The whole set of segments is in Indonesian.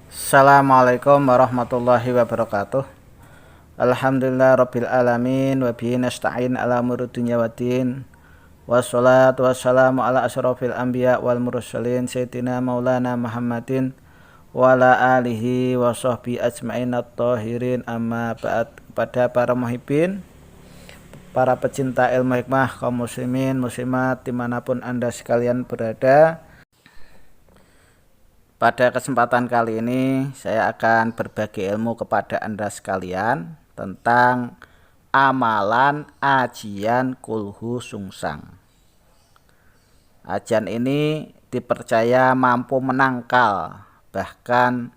Assalamualaikum warahmatullahi wabarakatuh. Alhamdulillah rabbil alamin wa bihi nasta'in ala umuri dunya waddin. Wassalatu wassalamu ala asyrafil anbiya wal mursalin sayyidina maulana Muhammadin wa ala alihi wa sahbihi ajmain at-tahirin, amma ba'd. Kepada para muhibbin, para pecinta ilmu hikmah, kaum muslimin muslimat dimanapun anda sekalian berada, pada kesempatan kali ini saya akan berbagi ilmu kepada Anda sekalian tentang amalan ajian kulhu sungsang. Ajian ini dipercaya mampu menangkal, bahkan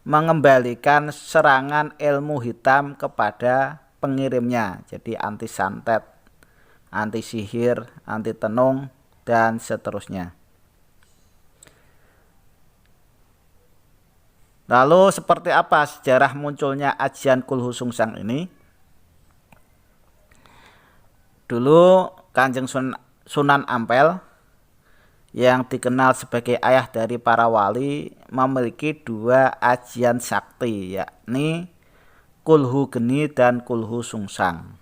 mengembalikan serangan ilmu hitam kepada pengirimnya. Jadi anti santet, anti sihir, anti tenung, dan seterusnya. Lalu seperti apa sejarah munculnya ajian kulhu sungsang ini? Dulu Kanjeng Sunan Ampel yang dikenal sebagai ayah dari para wali memiliki dua ajian sakti, yakni kulhu geni dan kulhu sungsang.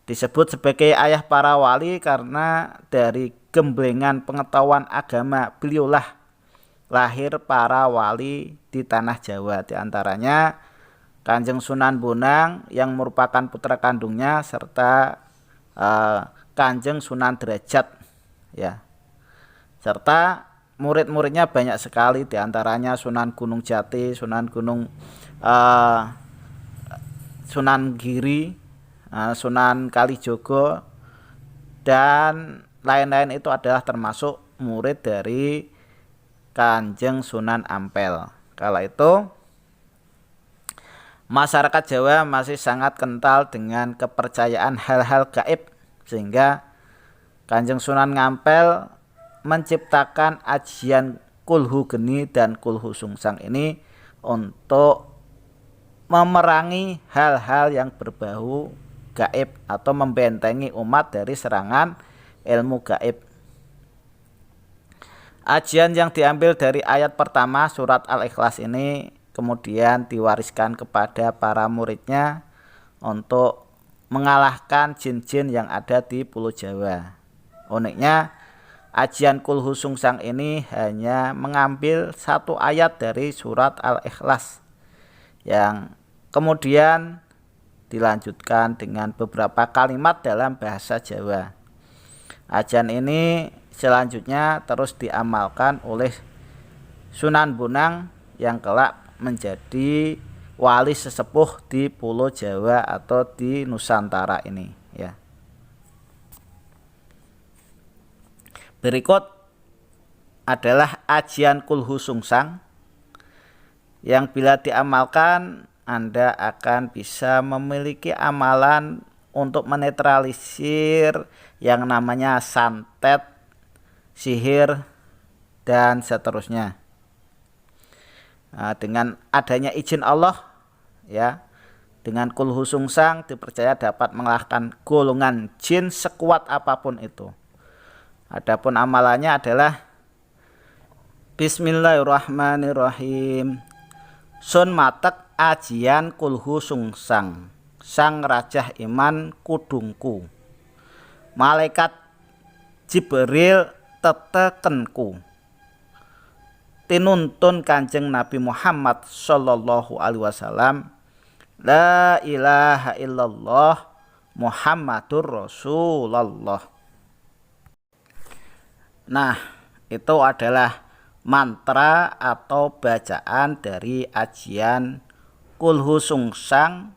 Disebut sebagai ayah para wali karena dari gemblengan pengetahuan agama beliaulah lahir para wali di tanah Jawa, diantaranya Kanjeng Sunan Bonang yang merupakan putra kandungnya, serta Kanjeng Sunan Derajat, ya, serta murid-muridnya banyak sekali, diantaranya Sunan Gunung Jati, Sunan Giri, Sunan Kalijogo, dan lain-lain. Itu adalah termasuk murid dari Kanjeng Sunan Ampel. Kala itu masyarakat Jawa masih sangat kental dengan kepercayaan hal-hal gaib, sehingga Kanjeng Sunan Ampel menciptakan ajian kulhu geni dan kulhu sungsang ini untuk memerangi hal-hal yang berbau gaib atau membentengi umat dari serangan ilmu gaib. Ajian yang diambil dari ayat pertama surat Al-Ikhlas ini kemudian diwariskan kepada para muridnya untuk mengalahkan jin-jin yang ada di Pulau Jawa. Uniknya, ajian kulhu sungsang ini hanya mengambil satu ayat dari surat Al-Ikhlas yang kemudian dilanjutkan dengan beberapa kalimat dalam bahasa Jawa. Ajian ini selanjutnya terus diamalkan oleh Sunan Bonang yang kelak menjadi wali sesepuh di Pulau Jawa atau di Nusantara ini, ya. Berikut adalah ajian kulhu sungsang yang bila diamalkan Anda akan bisa memiliki amalan untuk menetralisir yang namanya santet, sihir, dan seterusnya. Nah, dengan adanya izin Allah, ya, dengan kulhu sungsang dipercaya dapat mengalahkan golongan jin sekuat apapun itu. Adapun amalannya adalah Bismillahirrahmanirrahim. Sun matek ajian kulhu sungsang, sang rajah iman kudungku, malaikat Jibril tetekenku, tinuntun Kanjeng Nabi Muhammad sallallahu alaihi wasallam, la ilaha illallah Muhammadur Rasulullah. Nah, itu adalah mantra atau bacaan dari ajian kulhu sungsang.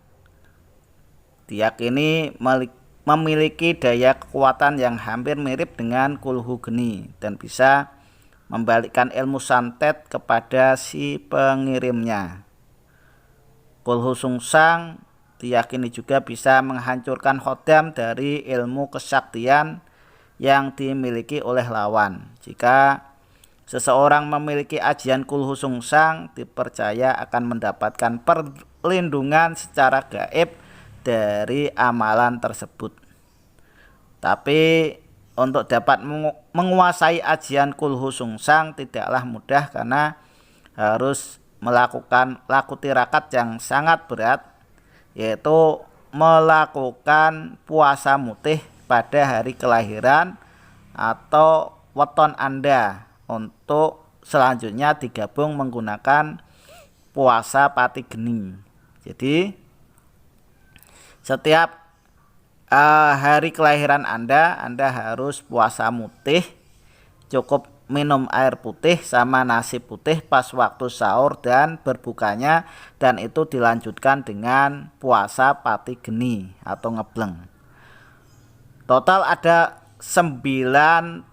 Diyakini memiliki daya kekuatan yang hampir mirip dengan kulhu geni dan bisa membalikkan ilmu santet kepada si pengirimnya. Kulhu sungsang diyakini juga bisa menghancurkan khodam dari ilmu kesaktian yang dimiliki oleh lawan. Jika seseorang memiliki ajian kulhu sungsang, dipercaya akan mendapatkan perlindungan secara gaib dari amalan tersebut. Tapi untuk dapat menguasai ajian kulhu sungsang tidaklah mudah, karena harus melakukan laku tirakat yang sangat berat, yaitu melakukan puasa mutih pada hari kelahiran atau weton Anda untuk selanjutnya digabung menggunakan puasa pati geni. Jadi setiap hari kelahiran Anda harus puasa mutih, cukup minum air putih sama nasi putih pas waktu sahur dan berbukanya, dan itu dilanjutkan dengan puasa pati geni atau ngebleng. Total ada 9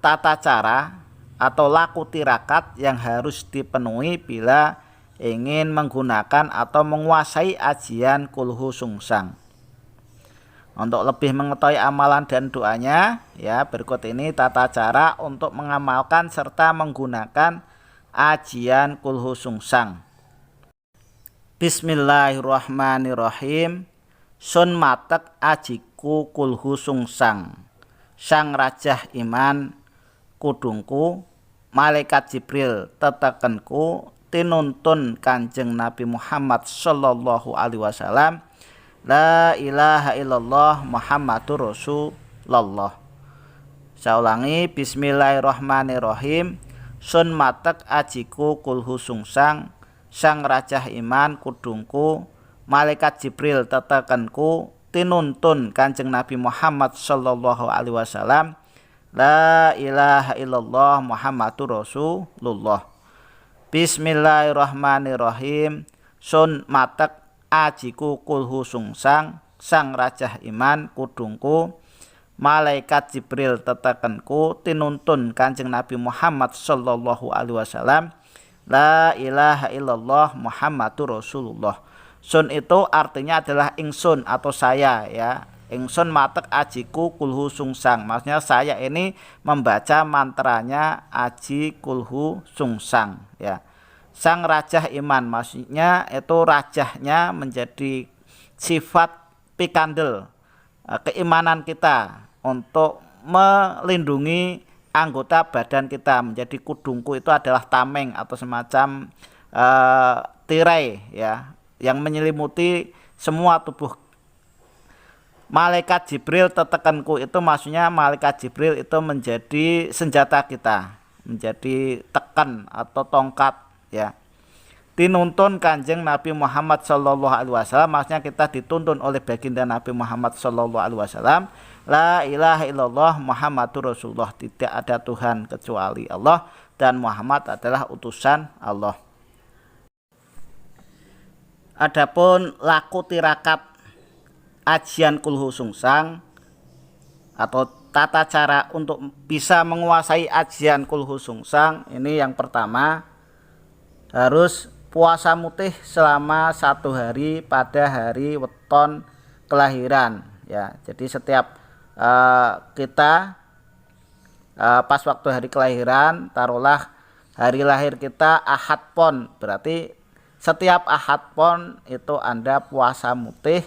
tata cara atau laku tirakat yang harus dipenuhi bila ingin menggunakan atau menguasai ajian kulhu sungsang. Untuk lebih mengetahui amalan dan doanya, ya berikut ini tata cara untuk mengamalkan serta menggunakan ajian kulhu sungsang. Bismillahirrahmanirrahim. Sun matek ajiku kulhu sungsang, sang rajah iman kudungku, malaikat Jibril tetekenku, tinuntun Kanjeng Nabi Muhammad sallallahu alaihi wasallam, la ilaha illallah Muhammadur Rasulullah. Saya ulangi, bismillahirrahmanirrahim. Sun matek ajiku kulhu sungsang, sang rajah iman kudungku, malaikat Jibril tetekenku, tinuntun Kanjeng Nabi Muhammad sallallahu alaihi wasallam, la ilaha illallah Muhammadur Rasulullah. Bismillahirrahmanirrahim. Sun matek ajiku kulhu sungsang, sang rajah iman kudungku, malaikat Jibril tetekenku, tinuntun Kanjeng Nabi Muhammad sallallahu alaihi wasallam, la ilaha illallah Muhammadur Rasulullah. Sun itu artinya adalah ingsun atau saya, ya. Ingsun matek ajiku kulhu sungsang, maksudnya saya ini membaca mantranya aji kulhu sungsang, ya. Sang rajah iman, maksudnya itu rajahnya menjadi sifat pikandel keimanan kita untuk melindungi anggota badan kita. Menjadi kudungku itu adalah tameng atau semacam tirai, ya, yang menyelimuti semua tubuh. Malaikat Jibril tetekenku itu maksudnya malaikat Jibril itu menjadi senjata kita, menjadi tekan atau tongkat, ya. Tinuntun Kanjeng Nabi Muhammad sallallahu alaihi wasallam, maksudnya kita dituntun oleh baginda Nabi Muhammad sallallahu alaihi wasallam, la ilaha illallah Muhammadur Rasulullah, tidak ada Tuhan kecuali Allah dan Muhammad adalah utusan Allah. Adapun laku tirakat ajian kulhu sungsang atau tata cara untuk bisa menguasai ajian kulhu sungsang, ini yang pertama harus puasa mutih selama 1 hari pada hari weton kelahiran, ya. Jadi setiap kita pas waktu hari kelahiran, taruhlah hari lahir kita Ahad Pon, berarti setiap Ahad Pon itu Anda puasa mutih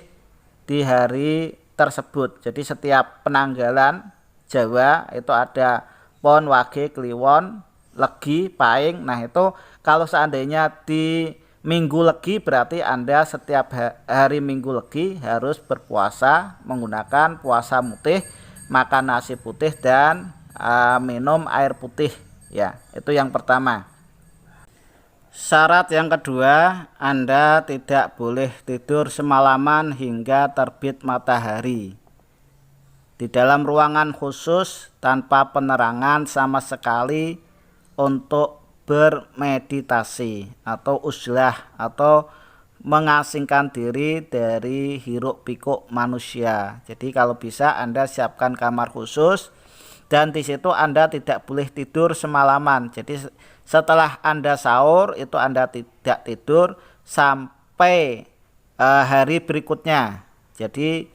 di hari tersebut. Jadi setiap penanggalan Jawa itu ada Pon, Wage, Kliwon, Legi, Paing. Nah itu kalau seandainya di Minggu Legi, berarti Anda setiap hari Minggu Legi harus berpuasa menggunakan puasa mutih, makan nasi putih dan minum air putih, ya. Itu yang pertama. Syarat yang kedua, Anda tidak boleh tidur semalaman hingga terbit matahari di dalam ruangan khusus tanpa penerangan sama sekali untuk bermeditasi atau uzlah atau mengasingkan diri dari hiruk pikuk manusia. Jadi kalau bisa Anda siapkan kamar khusus dan di situ Anda tidak boleh tidur semalaman. Jadi setelah Anda sahur itu Anda tidak tidur sampai hari berikutnya. Jadi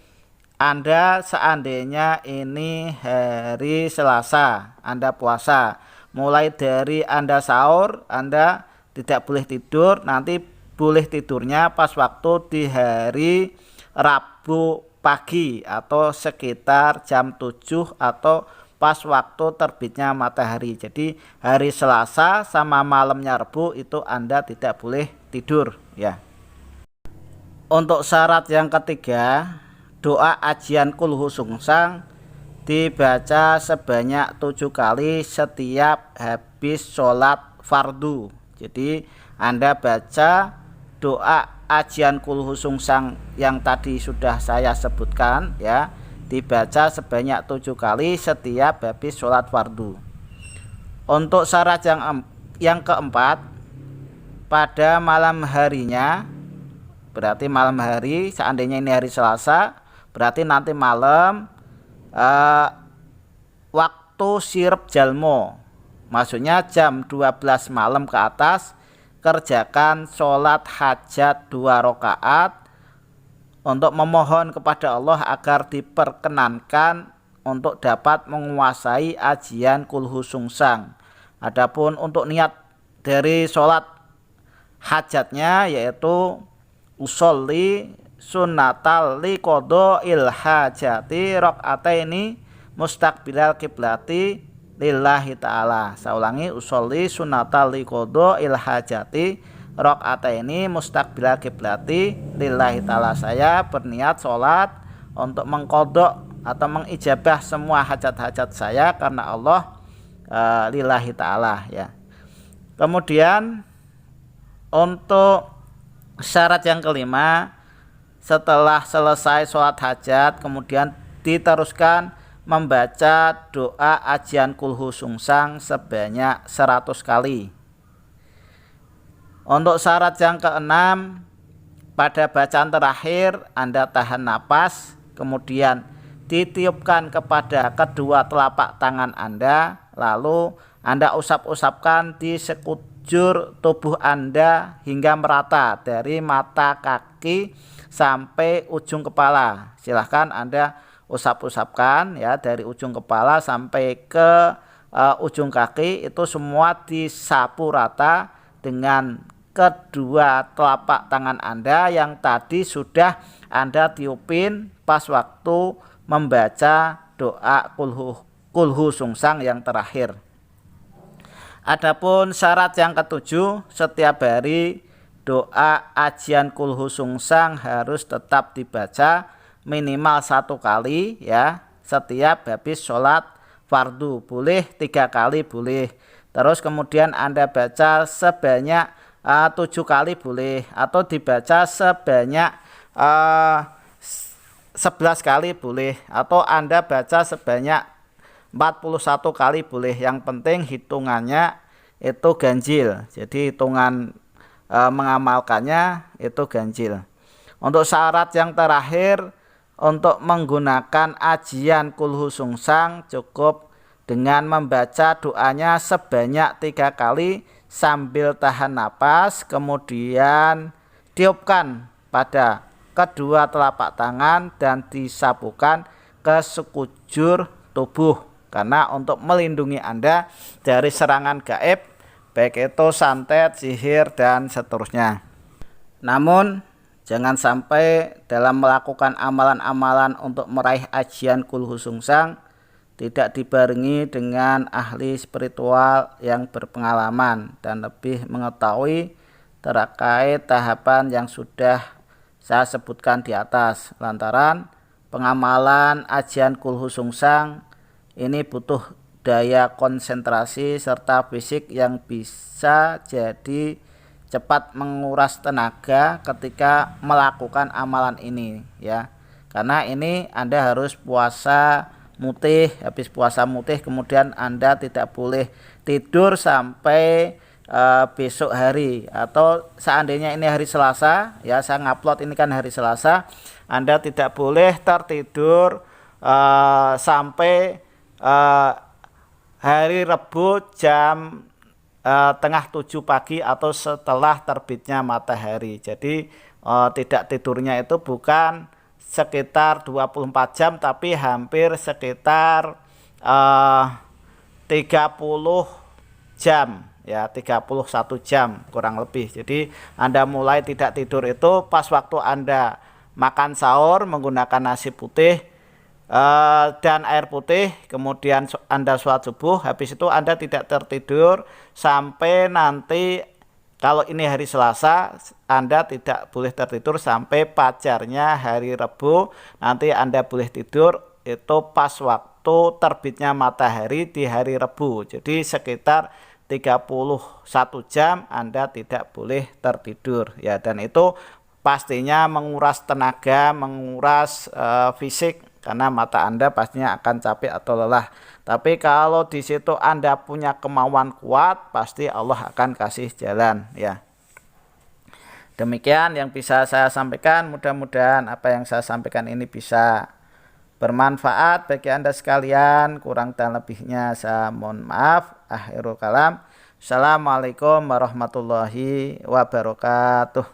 Anda seandainya ini hari Selasa Anda puasa, mulai dari Anda sahur Anda tidak boleh tidur, nanti boleh tidurnya pas waktu di hari Rabu pagi atau sekitar jam 7 atau pas waktu terbitnya matahari. Jadi hari Selasa sama malamnya Rabu itu Anda tidak boleh tidur ya. Untuk syarat yang ketiga, doa ajian kulhu sungsang dibaca sebanyak 7 kali setiap habis sholat fardu. Jadi Anda baca doa ajian kulhu sungsang yang tadi sudah saya sebutkan ya, dibaca sebanyak 7 kali setiap habis sholat fardu. Untuk syarat yang keempat, pada malam harinya, berarti malam hari, seandainya ini hari Selasa, berarti nanti malam waktu sirep jalmo, maksudnya jam 12 malam ke atas, kerjakan sholat hajat 2 rakaat untuk memohon kepada Allah agar diperkenankan untuk dapat menguasai ajian kulhu sungsang. Adapun untuk niat dari sholat hajatnya yaitu usolli sunnatal liqodo ilhajati rakaataini mustaqbilal kiblati lillahi ta'ala. Saya ulangi, usolli sunnatal liqodo ilhajati rakaataini mustaqbilal kiblati lillahi ta'ala. Saya berniat sholat untuk mengkodok atau mengijabah semua hajat-hajat saya karena Allah, lillahi ta'ala ya. Kemudian untuk syarat yang kelima, setelah selesai sholat hajat kemudian diteruskan membaca doa ajian kulhu sungsang sebanyak 100 kali. Untuk syarat yang keenam, pada bacaan terakhir Anda tahan napas, kemudian ditiupkan kepada kedua telapak tangan Anda, lalu Anda usap-usapkan di sekujur tubuh Anda hingga merata dari mata kaki sampai ujung kepala. Silahkan Anda usap-usapkan ya, dari ujung kepala sampai ke ujung kaki, itu semua disapu rata dengan kedua telapak tangan Anda yang tadi sudah Anda tiupin pas waktu membaca doa kulhu sungsang yang terakhir. Adapun syarat yang ketujuh, setiap hari doa ajian kulhu sungsang harus tetap dibaca minimal 1 kali ya, setiap habis sholat fardu. Boleh 3 kali boleh. Terus kemudian Anda baca sebanyak 7 kali boleh, atau dibaca sebanyak 11 kali boleh, atau Anda baca sebanyak 41 kali boleh. Yang penting hitungannya itu ganjil. Jadi hitungan mengamalkannya itu ganjil. Untuk syarat yang terakhir, untuk menggunakan ajian kulhu sungsang cukup dengan membaca doanya sebanyak 3 kali sambil tahan napas, kemudian tiupkan pada kedua telapak tangan dan disapukan ke sekujur tubuh, karena untuk melindungi Anda dari serangan gaib, baik itu santet, sihir, dan seterusnya. Namun jangan sampai dalam melakukan amalan-amalan untuk meraih ajian kulhu sungsang tidak dibarengi dengan ahli spiritual yang berpengalaman dan lebih mengetahui terkait tahapan yang sudah saya sebutkan di atas. Lantaran pengamalan ajian kulhu sungsang ini butuh daya konsentrasi serta fisik yang bisa jadi cepat menguras tenaga ketika melakukan amalan ini ya. Karena ini Anda harus puasa mutih, habis puasa mutih kemudian Anda tidak boleh tidur sampai besok hari, atau seandainya ini hari Selasa ya, saya ngupload ini kan hari Selasa, Anda tidak boleh tertidur sampai hari Rabu jam tengah 7 pagi atau setelah terbitnya matahari. Jadi tidak tidurnya itu bukan sekitar 24 jam tapi hampir sekitar 30 jam ya, 31 jam kurang lebih. Jadi Anda mulai tidak tidur itu pas waktu Anda makan sahur menggunakan nasi putih, dan air putih, kemudian Anda sholat subuh, habis itu Anda tidak tertidur sampai nanti, kalau ini hari Selasa, Anda tidak boleh tertidur sampai fajarnya hari Rabu. Nanti Anda boleh tidur itu pas waktu terbitnya matahari di hari Rabu. Jadi sekitar 31 jam Anda tidak boleh tertidur ya, dan itu pastinya menguras tenaga, menguras fisik, karena mata Anda pastinya akan capek atau lelah. Tapi kalau di situ Anda punya kemauan kuat, pasti Allah akan kasih jalan ya. Demikian yang bisa saya sampaikan. Mudah-mudahan apa yang saya sampaikan ini bisa bermanfaat bagi Anda sekalian. Kurang dan lebihnya saya mohon maaf. Akhirul kalam. Assalamualaikum warahmatullahi wabarakatuh.